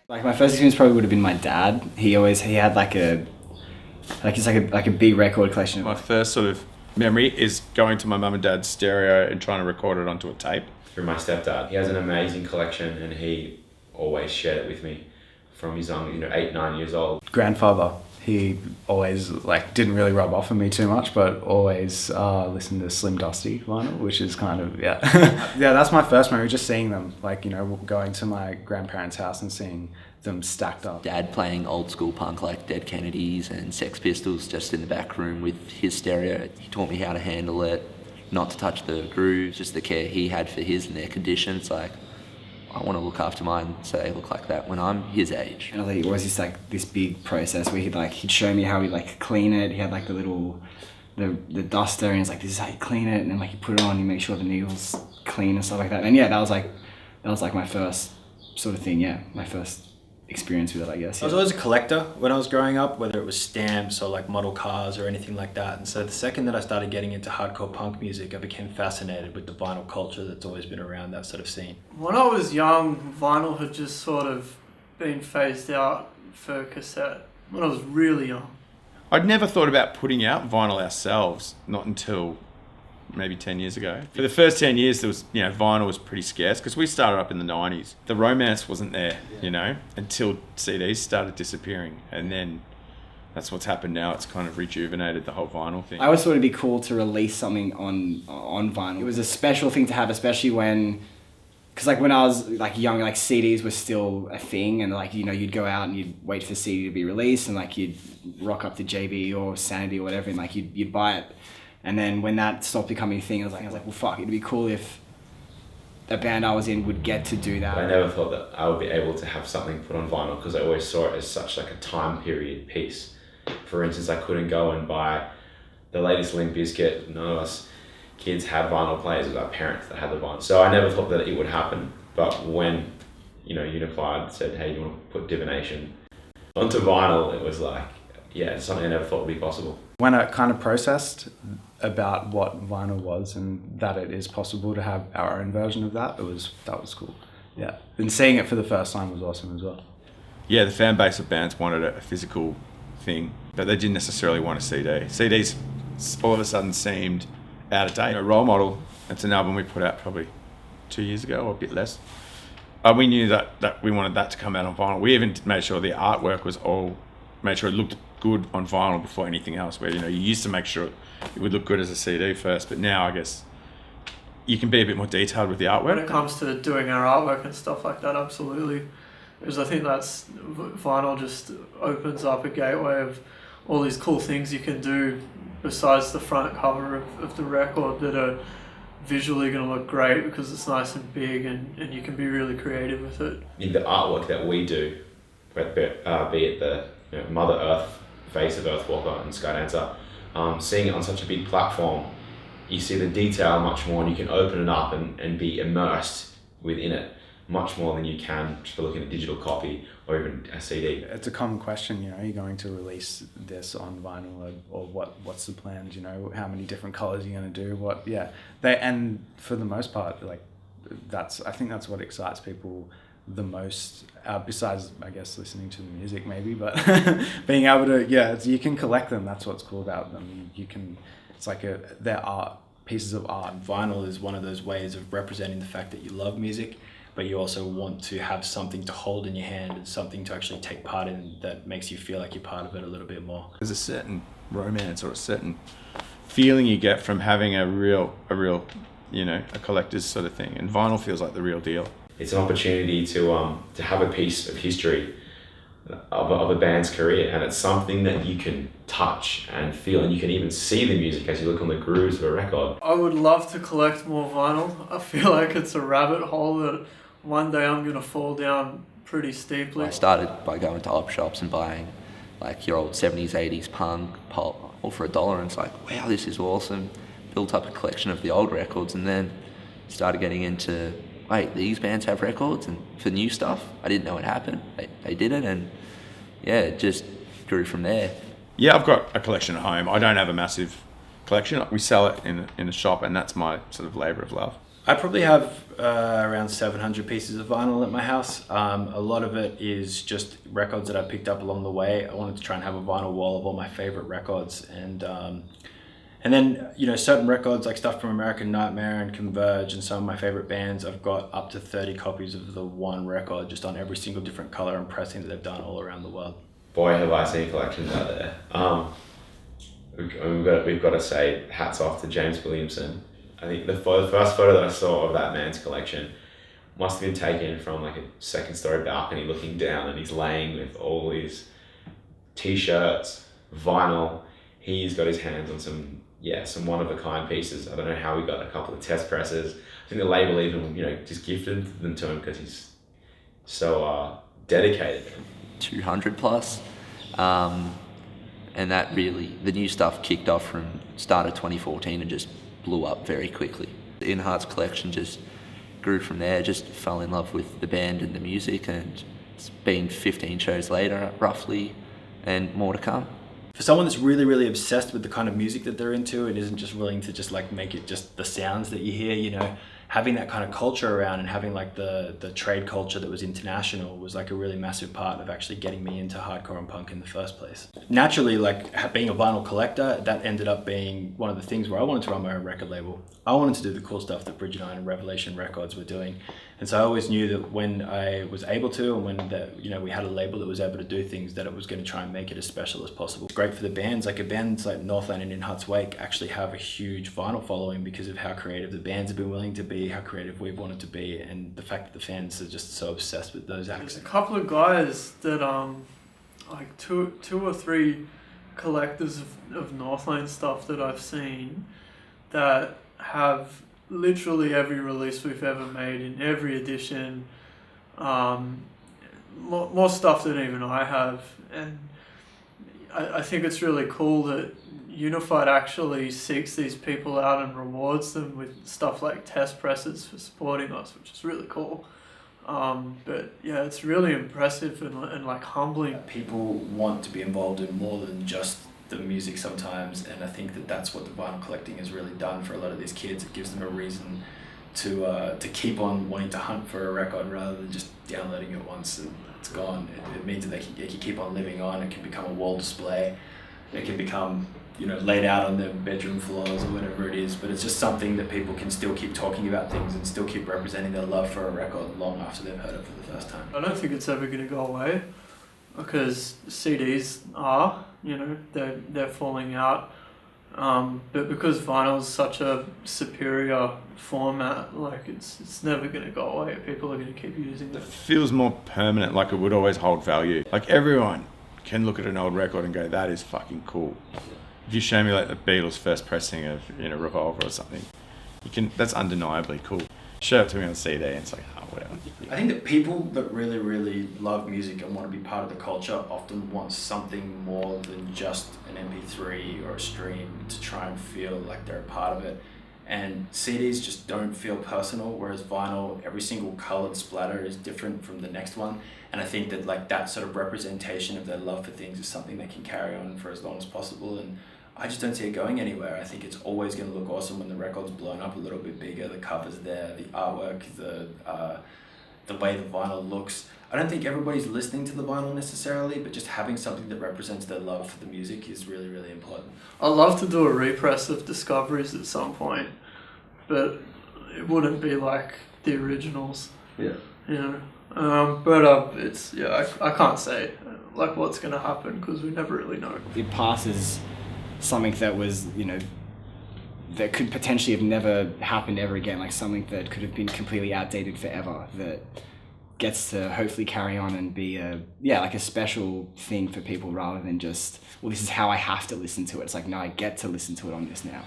Like my first experience probably would have been my dad. He had like a big record collection. My first sort of memory is going to my mum and dad's stereo and trying to record it onto a tape. Through my stepdad. He has an amazing collection and he always shared it with me from his young, 8, 9 years old. Grandfather, he always didn't really rub off on me too much, but always listened to Slim Dusty vinyl, which is kind of, yeah. Yeah, that's my first memory, just seeing them, going to my grandparents' house and seeing them stacked up. Dad playing old school punk like Dead Kennedys and Sex Pistols just in the back room with his stereo. He taught me how to handle it, not to touch the grooves, just the care he had for his and their condition. It's like, I want to look after mine so they look like that when I'm his age. And it was this big process where he'd show me how he clean it. He had the little the duster, and he's like, this is how you clean it, and then you put it on, you make sure the needle's clean and stuff like that. And yeah, that was my first sort of thing. Yeah, my first experience with it, I guess. I was always a collector when I was growing up, whether it was stamps or model cars or anything like that. And so the second that I started getting into hardcore punk music, I became fascinated with the vinyl culture that's always been around that sort of scene. When I was young, vinyl had just sort of been phased out for cassette. When I was really young. I'd never thought about putting out vinyl ourselves, not until maybe 10 years ago. For the first 10 years, there was, vinyl was pretty scarce because we started up in the 90s. The romance wasn't there, until CDs started disappearing. And then that's what's happened now. It's kind of rejuvenated the whole vinyl thing. I always thought it'd be cool to release something on vinyl. It was a special thing to have, especially because when I was young, CDs were still a thing, and you'd go out and you'd wait for the CD to be released, and you'd rock up to JB or Sanity or whatever, and you'd buy it. And then when that stopped becoming a thing, I was like, well, fuck, it'd be cool if a band I was in would get to do that. I never thought that I would be able to have something put on vinyl because I always saw it as such a time period piece. For instance, I couldn't go and buy the latest Limp Bizkit. None of us kids had vinyl players. It was our parents that had the vinyl. So I never thought that it would happen. But when, Unified said, hey, you want to put Divination onto vinyl, it was it's something I never thought would be possible. When I kind of processed about what vinyl was and that it is possible to have our own version of that, that was cool. Yeah. And seeing it for the first time was awesome as well. Yeah, the fan base of bands wanted a physical thing, but they didn't necessarily want a CD. CDs all of a sudden seemed out of date. Role Model, it's an album we put out probably 2 years ago or a bit less. We knew that we wanted that to come out on vinyl. We even made sure the artwork made sure it looked good on vinyl before anything else, where you used to make sure it would look good as a CD first, but now I guess you can be a bit more detailed with the artwork. When it comes to doing our artwork and stuff like that, absolutely. Because I think vinyl just opens up a gateway of all these cool things you can do besides the front cover of the record that are visually going to look great because it's nice and big and you can be really creative with it. In the artwork that we do, be it the Mother Earth face of Earthwalker and Skydancer, seeing it on such a big platform, you see the detail much more and you can open it up and be immersed within it much more than you can just by looking at a digital copy or even a CD. It's a common question, are you going to release this on vinyl or what's the plan? How many different colors are you going to do? And for the most part, I think that's what excites people the most, besides I guess listening to the music maybe, but being able to you can collect them. That's what's cool about them. They're art, pieces of art. Vinyl is one of those ways of representing the fact that you love music, but you also want to have something to hold in your hand and something to actually take part in that makes you feel like you're part of it a little bit more. There's a certain romance or a certain feeling you get from having a real a collector's sort of thing, and vinyl feels like the real deal. It's an opportunity to have a piece of history of a band's career, and it's something that you can touch and feel, and you can even see the music as you look on the grooves of a record. I would love to collect more vinyl. I feel like it's a rabbit hole that one day I'm going to fall down pretty steeply. I started by going to op shops and buying your old 70s, 80s punk, pop, all for $1, and it's wow, this is awesome. Built up a collection of the old records, and then started getting into, wait, these bands have records, and for new stuff, I didn't know it happened. They did it, and it just grew from there. Yeah, I've got a collection at home. I don't have a massive collection. We sell it in a shop, and that's my sort of labour of love. I probably have around 700 pieces of vinyl at my house. A lot of it is just records that I picked up along the way. I wanted to try and have a vinyl wall of all my favorite records, and then, you know, certain records like stuff from American Nightmare and Converge and some of my favorite bands, I've got up to 30 copies of the one record just on every single different color and pressing that they've done all around the world. Boy, have I seen collections out there. We've got to say hats off to James Williamson. I think the first photo that I saw of that man's collection must have been taken from like a second story balcony looking down, and he's laying with all his t-shirts, vinyl. He's got his hands on some one-of-a-kind pieces. I don't know how he got a couple of test presses. I think the label even, you know, just gifted them to him because he's so dedicated. 200 plus. And that really, the new stuff kicked off from start of 2014 and just blew up very quickly. The In Heart's collection just grew from there, just fell in love with the band and the music, and it's been 15 shows later, roughly, and more to come. For someone that's really, really obsessed with the kind of music that they're into and isn't just willing to just like make it just the sounds that you hear, you know, having that kind of culture around and having like the trade culture that was international was like a really massive part of actually getting me into hardcore and punk in the first place. Naturally, like being a vinyl collector, that ended up being one of the things where I wanted to run my own record label. I wanted to do the cool stuff that Bridget and Revelation Records were doing. And so I always knew that when I was able to, and when we had a label that was able to do things, that it was going to try and make it as special as possible. It's great for the bands, like bands like Northland and In Heart's Wake actually have a huge vinyl following because of how creative the bands have been willing to be, how creative we've wanted to be, and the fact that the fans are just so obsessed with those acts. There's a couple of guys that like two or three collectors of Northland stuff that I've seen that have literally every release we've ever made in every edition, more stuff than even I have, and I think it's really cool that Unified actually seeks these people out and rewards them with stuff like test presses for supporting us, which is really cool. But yeah, it's really impressive and like humbling. People want to be involved in more than just the music sometimes, and I think that that's what the vinyl collecting has really done for a lot of these kids. It gives them a reason to keep on wanting to hunt for a record rather than just downloading it once and it's gone. It means that they can keep on living on. It can become a wall display. It can become, you know, laid out on their bedroom floors or whatever it is, but it's just something that people can still keep talking about things and still keep representing their love for a record long after they've heard it for the first time. I don't think it's ever going to go away because CDs are, you know, they're falling out, but because vinyl is such a superior format, like it's never going to go away. People are going to keep using it. It feels more permanent, like it would always hold value. Like everyone can look at an old record and go, that is fucking cool. If you show me like the Beatles' first pressing of, you know, Revolver or something, that's undeniably cool. Show it to me on CD and it's like, oh, whatever. I think that people that really, really love music and want to be part of the culture often want something more than just an MP3 or a stream to try and feel like they're a part of it. And CDs just don't feel personal, whereas vinyl, every single coloured splatter is different from the next one. And I think that like that sort of representation of their love for things is something that can carry on for as long as possible. And I just don't see it going anywhere. I think it's always going to look awesome when the record's blown up a little bit bigger, the cover's there, the artwork, the way the vinyl looks. I don't think everybody's listening to the vinyl necessarily, but just having something that represents their love for the music is really, really important. I'd love to do a repress of Discoveries at some point, but it wouldn't be like the originals. Yeah. You know, but it's I can't say like what's gonna happen because we never really know. It passes something that was, you know, that could potentially have never happened ever again, like something that could have been completely outdated forever, that gets to hopefully carry on and be like a special thing for people rather than just, well, this is how I have to listen to it. It's like, no, I get to listen to it on this now.